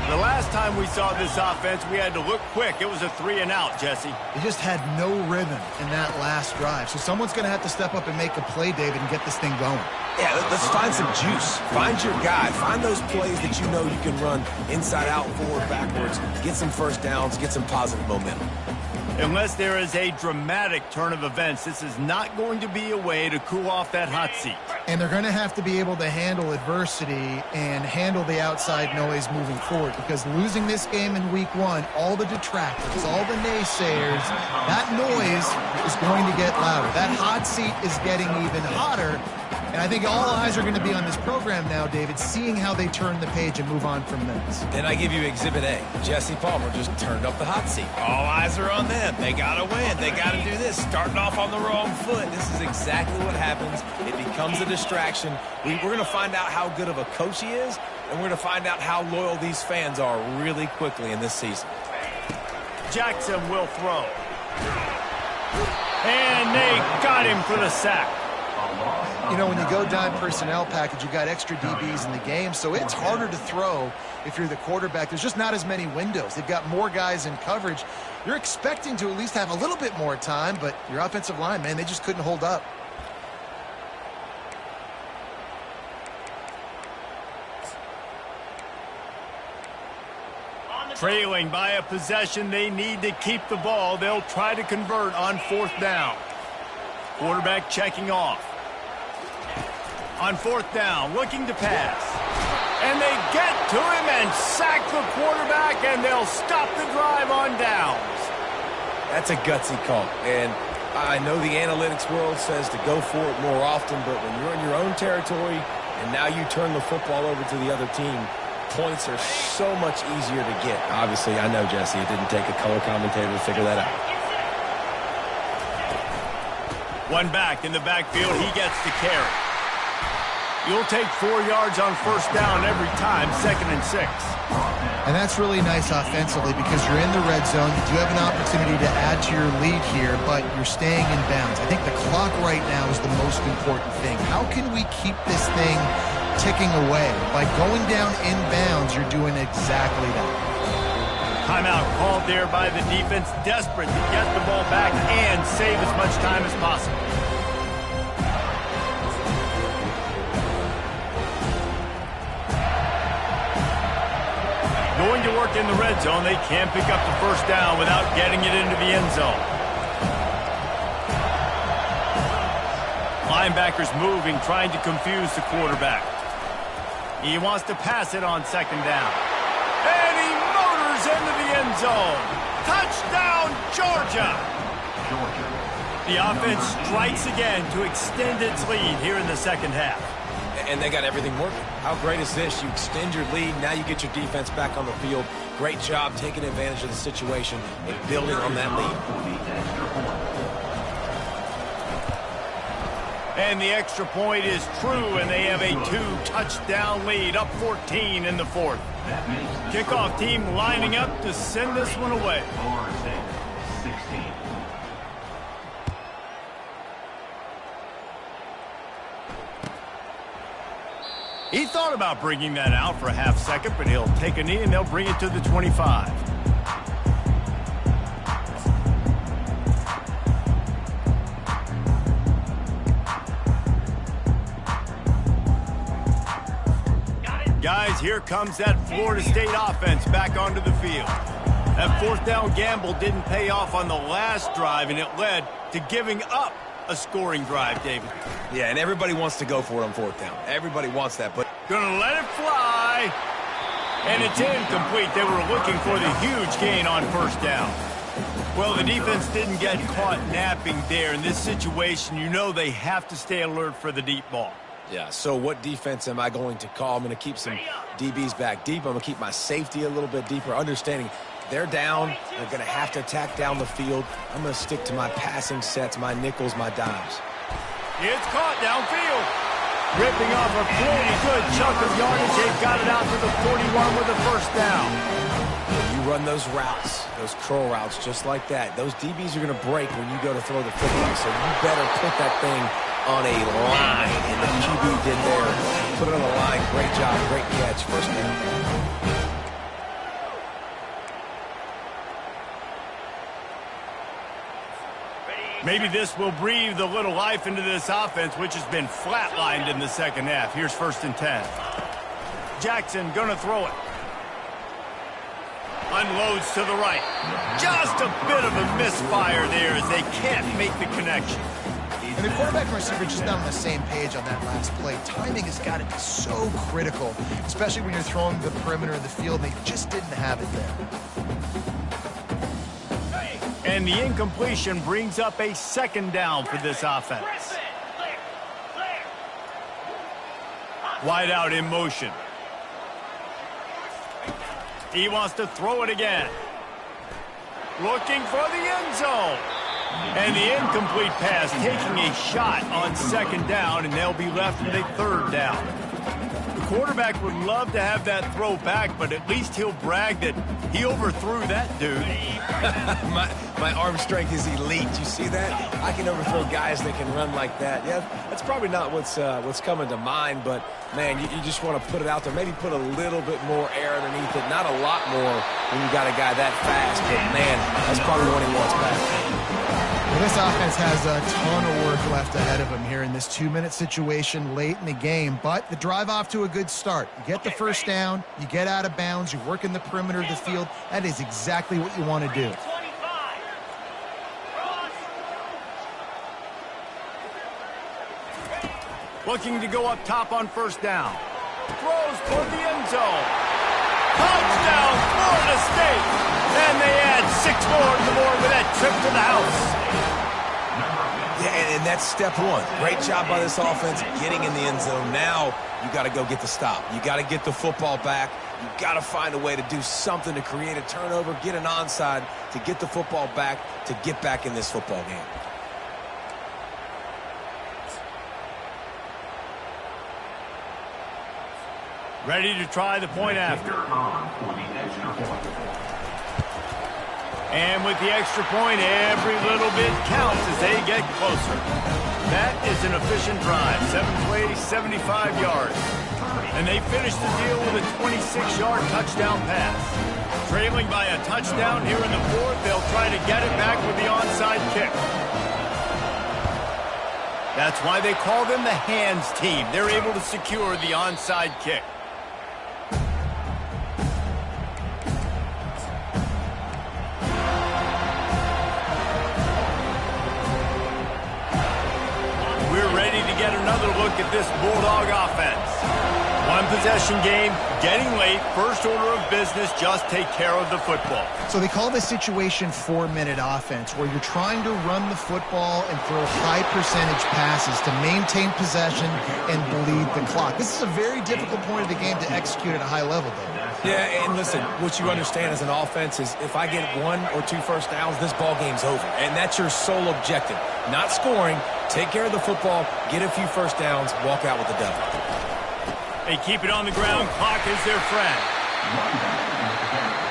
[SPEAKER 1] The last time we saw this offense, we had to look quick. It was a 3-and-out, Jesse.
[SPEAKER 3] They just had no rhythm in that last drive. So someone's going to have to step up and make a play, David, and get this thing going.
[SPEAKER 2] Yeah, let's find some juice. Find your guy. Find those plays that you know you can run inside out, forward, backwards. Get some first downs. Get some positive momentum.
[SPEAKER 1] Unless there is a dramatic turn of events, this is not going to be a way to cool off that hot seat.
[SPEAKER 3] And they're going to have to be able to handle adversity and handle the outside noise moving forward because losing this game in week 1, all the detractors, all the naysayers, that noise is going to get louder. That hot seat is getting even hotter. And I think all eyes are going to be on this program now, David, seeing how they turn the page and move on from this.
[SPEAKER 2] Then I give you Exhibit A. Jesse Palmer just turned up the hot seat. All eyes are on them. They got to win. They got to do this. Starting off on the wrong foot. This is exactly what happens. It becomes a distraction. We're going to find out how good of a coach he is, and we're going to find out how loyal these fans are really quickly in this season.
[SPEAKER 1] Jackson will throw. And they got him for the sack.
[SPEAKER 3] You know, when you go dime personnel package, you got extra DBs in the game, so it's harder to throw if you're the quarterback. There's just not as many windows. They've got more guys in coverage. You're expecting to at least have a little bit more time, but your offensive line, man, they just couldn't hold up.
[SPEAKER 1] Trailing by a possession, they need to keep the ball. They'll try to convert on 4th down. Quarterback checking off. On 4th down, looking to pass. And they get to him and sack the quarterback, and they'll stop the drive on downs.
[SPEAKER 2] That's a gutsy call. And I know the analytics world says to go for it more often, but when you're in your own territory and now you turn the football over to the other team, points are so much easier to get. Obviously, I know, Jesse, it didn't take a color commentator to figure that out.
[SPEAKER 1] One back in the backfield, he gets the carry. You'll take 4 yards on 1st down every time, 2nd and 6.
[SPEAKER 3] And that's really nice offensively because you're in the red zone. You do have an opportunity to add to your lead here, but you're staying in bounds. I think the clock right now is the most important thing. How can we keep this thing ticking away? By going down in bounds, you're doing exactly that.
[SPEAKER 1] Timeout called there by the defense, desperate to get the ball back and save as much time as possible. Going to work in the red zone. They can't pick up the 1st down without getting it into the end zone. Linebackers moving, trying to confuse the quarterback. He wants to pass it on 2nd down. And he motors into the end zone. Touchdown, Georgia! The offense strikes again to extend its lead here in the 2nd half.
[SPEAKER 2] And they got everything working. How great is this? You extend your lead. Now you get your defense back on the field. Great job taking advantage of the situation and building on that lead.
[SPEAKER 1] And the extra point is true, and they have a 2-touchdown lead, up 14 in the 4th.
[SPEAKER 4] That makes the
[SPEAKER 1] Kickoff team lining up to send this one away.
[SPEAKER 4] Florida State 16.
[SPEAKER 1] He thought about bringing that out for a half second, but he'll take a knee and they'll bring it to the 25. Guys, here comes that Florida State offense back onto the field. That fourth down gamble didn't pay off on the last drive, and it led to giving up a scoring drive, David.
[SPEAKER 2] Yeah, and everybody wants to go for it on fourth down. Everybody wants that, but
[SPEAKER 1] Gonna let it fly. And it's incomplete. They were looking for the huge gain on first down. Well, the defense didn't get caught napping there. In this situation, you know they have to stay alert for the deep ball.
[SPEAKER 2] yeah, so what defense am I going to call? I'm going to keep some DBs back deep. I'm going to keep my safety a little bit deeper, understanding they're down. They're going to have to attack down the field. I'm going to stick to my passing sets, my nickels, my dimes.
[SPEAKER 1] It's caught downfield. Ripping off a pretty good chunk of yardage. They've got it out to the 41 with a first down.
[SPEAKER 2] When you run those routes, those curl routes just like that, those DBs are going to break when you go to throw the football. So you better put that thing on a line. And the QB did there. Put it on the line. Great job. Great catch. First down.
[SPEAKER 1] Maybe this will breathe a little life into this offense, which has been flatlined in the second half. Here's 1st and 10. Jackson gonna throw it. Unloads to the right. Just a bit of a misfire there as they can't make the connection.
[SPEAKER 3] And the quarterback and receiver just not on the same page on that last play. Timing has got to be so critical, especially when you're throwing the perimeter of the field. They just didn't have it there.
[SPEAKER 1] And the incompletion brings up a second down for this offense. Wide out in motion. He wants to throw it again. Looking for the end zone. And the incomplete pass taking a shot on second down, and they'll be left with a third down. The quarterback would love to have that throw back, but at least he'll brag that he overthrew that dude.
[SPEAKER 2] my arm strength is elite. You see that? I can overthrow guys that can run like that. Yeah, that's probably not what's coming to mind, but, man, you just want to put it out there. Maybe put a little bit more air underneath it. Not a lot more when you got a guy that fast, but, man, that's probably what he wants back.
[SPEAKER 3] Well, this offense has a ton of work left ahead of them here in this 2-minute situation late in the game, but the drive off to a good start. You get the first down, you get out of bounds, you work in the perimeter of the field. That is exactly what you want to do.
[SPEAKER 1] Looking to go up top on first down. Throws toward the end zone. Touchdown, Florida State. And they add 6 more to the board with that trip to the house.
[SPEAKER 2] Yeah, and that's step one. Great job by this offense getting in the end zone. Now you got to go get the stop. You got to get the football back. You got to find a way to do something to create a turnover, get an onside, to get the football back, to get back in this football game.
[SPEAKER 1] Ready to try the point after. And with the extra point, every little bit counts as they get closer. That is an efficient drive. 7 plays, 75 yards. And they finish the deal with a 26-yard touchdown pass. Trailing by a touchdown here in the fourth, they'll try to get it back with the onside kick. That's why they call them the hands team. They're able to secure the onside kick. Get another look at this Bulldog offense. One possession game, getting late, first order of business, just take care of the football.
[SPEAKER 3] So they call this situation 4-minute offense, where you're trying to run the football and throw high percentage passes to maintain possession and bleed the clock. This is a very difficult point of the game to execute at a high level, though.
[SPEAKER 2] Yeah, and listen, what you understand as an offense is if I get 1 or 2 first downs, this ball game's over. And that's your sole objective. Not scoring, take care of the football, get a few first downs, walk out with the W.
[SPEAKER 1] They keep it on the ground. Clock is their friend.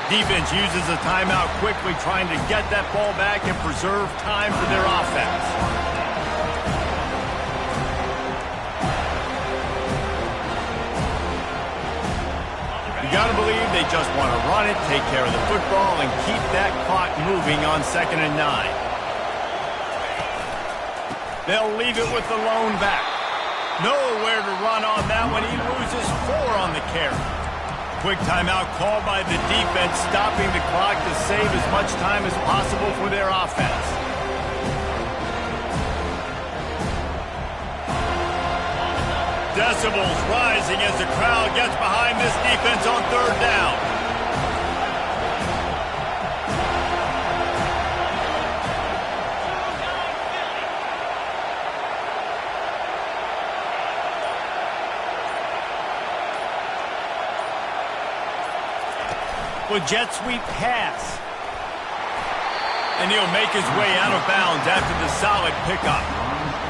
[SPEAKER 1] Defense uses a timeout quickly, trying to get that ball back and preserve time for their offense. You got to believe they just want to run it, take care of the football, and keep that clock moving on 2nd and 9. They'll leave it with the lone back. Nowhere to run on that one. He loses 4 on the carry. Quick timeout called by the defense, stopping the clock to save as much time as possible for their offense. Decibels rising as the crowd gets behind this defense on 3rd down. Well, jet sweep pass. And he'll make his way out of bounds after the solid pickup.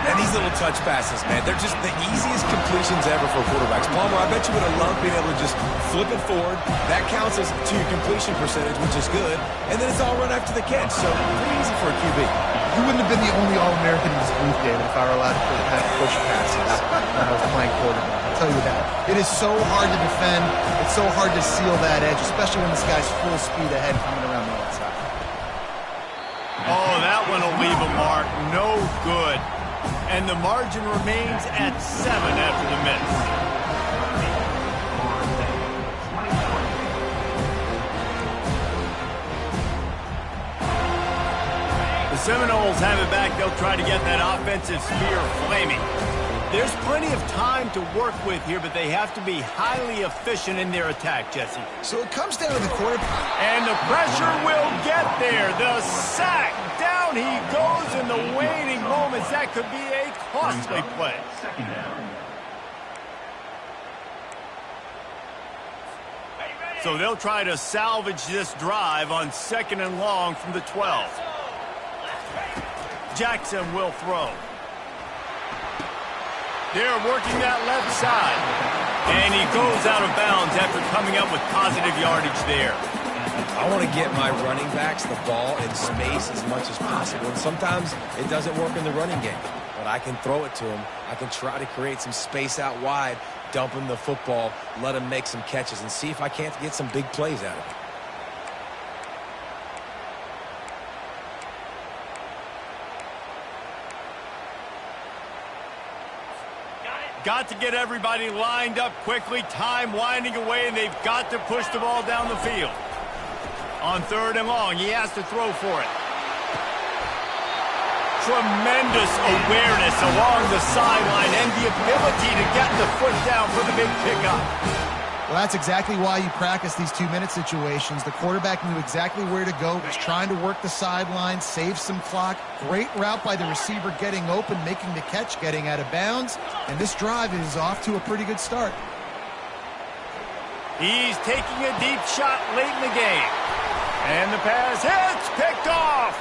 [SPEAKER 2] And these little touch passes, man, they're just the easiest completions ever for quarterbacks. Palmer, I bet you would have loved being able to just flip it forward. That counts as to your completion percentage, which is good. And then it's all run after the catch, so pretty easy for a QB.
[SPEAKER 3] You wouldn't have been the only All-American in this booth, David, if I were allowed to have push passes when I was playing quarterback. I'll tell you that. It is so hard to defend. It's so hard to seal that edge, especially when this guy's full speed ahead coming around the outside.
[SPEAKER 1] Oh, that one will leave a mark. No good. And the margin remains at 7 after the miss. The Seminoles have it back. They'll try to get that offensive spear flaming. There's plenty of time to work with here, but they have to be highly efficient in their attack, Jesse.
[SPEAKER 3] So it comes down to the quarterback.
[SPEAKER 1] And the pressure will get there. The sack. Down he goes in the waning moments. That could be a costly play.
[SPEAKER 4] 2nd down.
[SPEAKER 1] So they'll try to salvage this drive on 2nd and long from the 12. Jackson will throw. They're working that left side. And he goes out of bounds after coming up with positive yardage there.
[SPEAKER 2] I want to get my running backs the ball in space as much as possible. And sometimes it doesn't work in the running game. But I can throw it to him. I can try to create some space out wide, dump him the football, let him make some catches, and see if I can't get some big plays out of it.
[SPEAKER 1] Got to get everybody lined up quickly. Time winding away, and they've got to push the ball down the field. On 3rd and long, he has to throw for it. Tremendous awareness along the sideline and the ability to get the foot down for the big pickup.
[SPEAKER 3] Well, that's exactly why you practice these 2-minute situations. The quarterback knew exactly where to go. Was trying to work the sideline, save some clock. Great route by the receiver getting open, making the catch, getting out of bounds. And this drive is off to a pretty good start.
[SPEAKER 1] He's taking a deep shot late in the game. And the pass hits, picked off.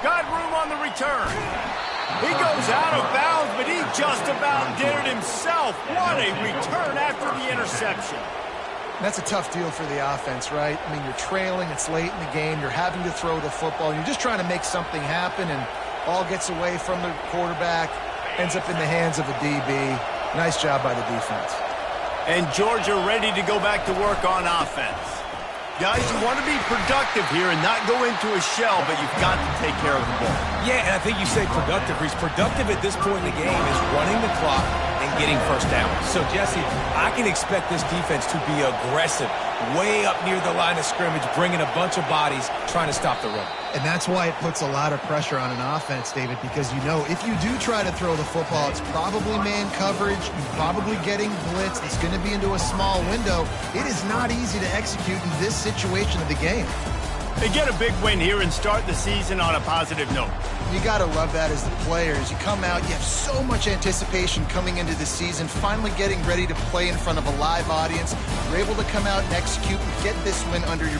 [SPEAKER 1] Got room on the return. He goes out of bounds, but he just about did it himself. What a return after the interception.
[SPEAKER 3] That's a tough deal for the offense, right? I mean, you're trailing, it's late in the game, you're having to throw the football, and you're just trying to make something happen, and ball gets away from the quarterback, ends up in the hands of a DB. Nice job by the defense.
[SPEAKER 1] And Georgia ready to go back to work on offense. Guys, you want to be productive here and not go into a shell, but you've got to take care of the ball.
[SPEAKER 2] Yeah, and I think you say productive. He's productive at this point in the game is running the clock and getting first down. So, Jesse, I can expect this defense to be aggressive, way up near the line of scrimmage, bringing a bunch of bodies, trying to stop the run.
[SPEAKER 3] And that's why it puts a lot of pressure on an offense, David, because you know if you do try to throw the football, it's probably man coverage, you're probably getting blitzed, it's going to be into a small window. It is not easy to execute in this situation of the game.
[SPEAKER 1] They get a big win here and start the season on a positive note.
[SPEAKER 3] You got to love that as the players. You come out, you have so much anticipation coming into the season, finally getting ready to play in front of a live audience. You're able to come out and execute and get this win under your